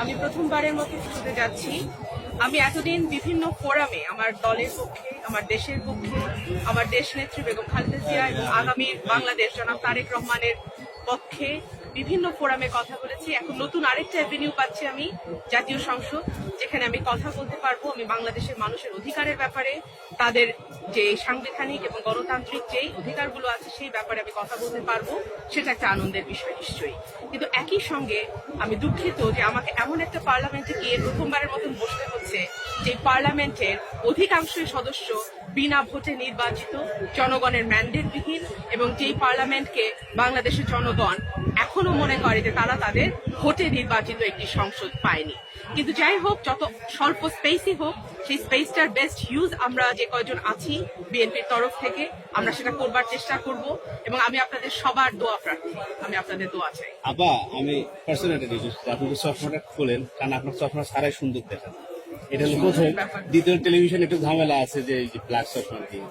আমি প্রথমবারের মতো শুনতে যাচ্ছি। আমি এতদিন বিভিন্ন ফোরামে আমার দলের পক্ষে, আমার দেশের পক্ষে, আমার দেশনেত্রী বেগম খালেদা জিয়া এবং আগামী বাংলাদেশ জনাব তারেক রহমানের পক্ষে বিভিন্ন ফোরামে কথা বলেছি। এখন নতুন আরেকটা অ্যাভিনিউ পাচ্ছি আমি, জাতীয় সংসদ, যেখানে আমি কথা বলতে পারবো। আমি বাংলাদেশের মানুষের অধিকারের ব্যাপারে, তাদের যে সাংবিধানিক এবং গণতান্ত্রিক যেই অধিকারগুলো আছে সেই ব্যাপারে আমি কথা বলতে পারবো। সেটা একটা আনন্দের বিষয় নিশ্চয়ই, কিন্তু একই সঙ্গে আমি দুঃখিত যে আমাকে এমন একটা পার্লামেন্টে গিয়ে প্রথমবারের মতন বসতে হচ্ছে যে পার্লামেন্টের অধিকাংশই সদস্য বিনা ভোটে নির্বাচিত, জনগণের ম্যান্ডেটবিহীন, এবং যেই পার্লামেন্টকে বাংলাদেশের জনগণ এখনো মনে করে যে তারা তাদের ভোটে নির্বাচিত একটি সংসদ পায়নি। কিন্তু যাই হোক, যত স্বল্প স্পেসই হোক, সেই স্পেসটার বেস্ট ইউজ আমরা যে কয়জন আছি বিএনপির তরফ থেকে আমরা সেটা করবার চেষ্টা করব, এবং আমি আপনাদের সবার দোয়া প্রার্থী। আমি আপনাদের দোয়া চাই। আপা, আমি পার্সোনালি আপনি চশমাটা খোলেন, কারণ আপনার চশমা সারাই সুন্দর দেখা যায়। এটা হলো প্রথম। দ্বিতীয়, টেলিভিশন একটু ঝামেলা আছে যে এই যে ব্ল্যাক চশমা দিয়ে।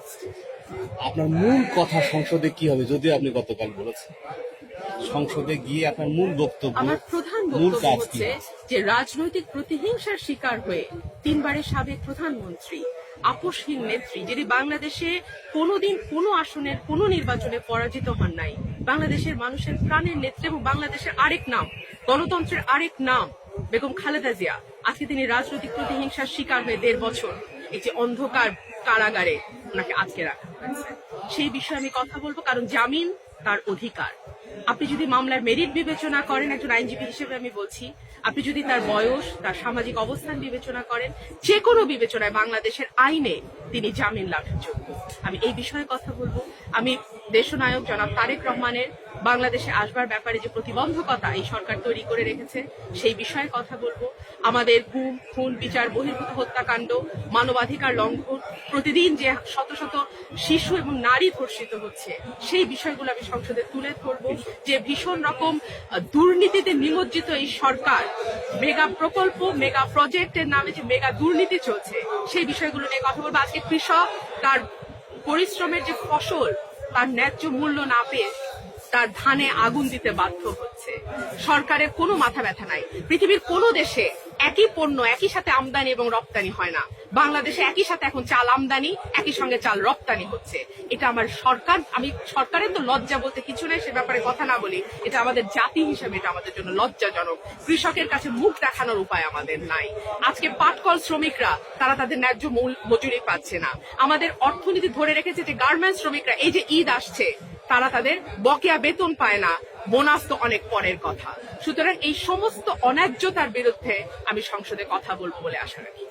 আপনার মূল কথা সংসদে কি হবে, যদিও আপনি গতকাল বলেছেন সংসদে গিয়ে আপনার মূল বক্তব্য, আমার প্রধান মূল বক্তব্য কাজ কি? হচ্ছে যে রাজনৈতিক প্রতিহিংসার শিকার হয়ে তিনবারের সাবেক প্রধানমন্ত্রী, আপোষহীন নেত্রী, যিনি বাংলাদেশে কোনোদিন কোনো আসনের কোনো নির্বাচনে পরাজিত হন নাই, বাংলাদেশের মানুষের প্রাণের নেত্রী এবং বাংলাদেশের আরেক নাম, গণতন্ত্রের আরেক নাম বেগম খালেদা জিয়া, আজকে তিনি রাজনৈতিক প্রতিহিংসার শিকার হয়ে 1.5 বছর এই যে অন্ধকার কারাগারে ওনাকে আটকে রাখা হয়েছে। সেই বিষয়ে আমি কথা বলবো, কারণ জামিন তার অধিকার। আপনি যদি মামলার মেরিট বিবেচনা করেন, একজন আইনজীবী হিসেবে আমি বলছি, আপনি যদি তার বয়স, তার সামাজিক অবস্থান বিবেচনা করেন, যে কোনো বিবেচনায় বাংলাদেশের আইনে তিনি জামিন লাভের যোগ্য। আমি এই বিষয়ে কথা বলবো। আমি দেশনায়ক জনাব তারেক রহমানের বাংলাদেশে আসবার ব্যাপারে যে প্রতিবন্ধকতা এই সরকার তৈরি করে রেখেছে সেই বিষয়ে কথা বলবো। আমাদের গুম, খুন, বিচার বহির্ভূত হত্যাকাণ্ড, মানবাধিকার লঙ্ঘন, প্রতিদিন যে শত শত শিশু এবং নারী ধর্ষিত হচ্ছে সেই বিষয়গুলো আমি সংসদে তুলে ধরবো। যে ভীষণ রকম দুর্নীতিতে নিমজ্জিত এই সরকার, মেগা প্রকল্প, মেগা প্রজেক্টের নামে যে মেগা দুর্নীতি চলছে সেই বিষয়গুলো নিয়ে কথা বলবো। আজকে কৃষক তার পরিশ্রমের যে ফসল তার ন্যায্য মূল্য না পেয়ে তার ধানে আগুন দিতে বাধ্য হচ্ছে। সরকারের কোনো মাথা ব্যথা নাই। পৃথিবীর কোনো দেশে একই পণ্য একই সাথে আমদানি এবং রপ্তানি হয় না। বাংলাদেশে একই সাথে এখন চাল আমদানি, একই সঙ্গে চাল রপ্তানি হচ্ছে। এটা আমার সরকার, আমি সরকারের তো লজ্জা বলতে কিছু নেই, সে ব্যাপারে কথা না বলি। এটা আমাদের জাতি হিসেবে এটা আমাদের জন্য লজ্জাজনক। কৃষকের কাছে মুখ দেখানোর উপায় আমাদের নাই। আজকে পাটকল শ্রমিকরা তারা তাদের ন্যায্য মজুরি পাচ্ছে না। আমাদের অর্থনীতি ধরে রেখেছে যে গার্মেন্টস শ্রমিকরা, এই যে ঈদ আসছে, তারা তাদের বকেয়া বেতন পায় না, বোনাস তো অনেক পরের কথা। সুতরাং এই সমস্ত অন্যায্যতার বিরুদ্ধে আমি সংসদে কথা বলবো বলে আশা রাখি।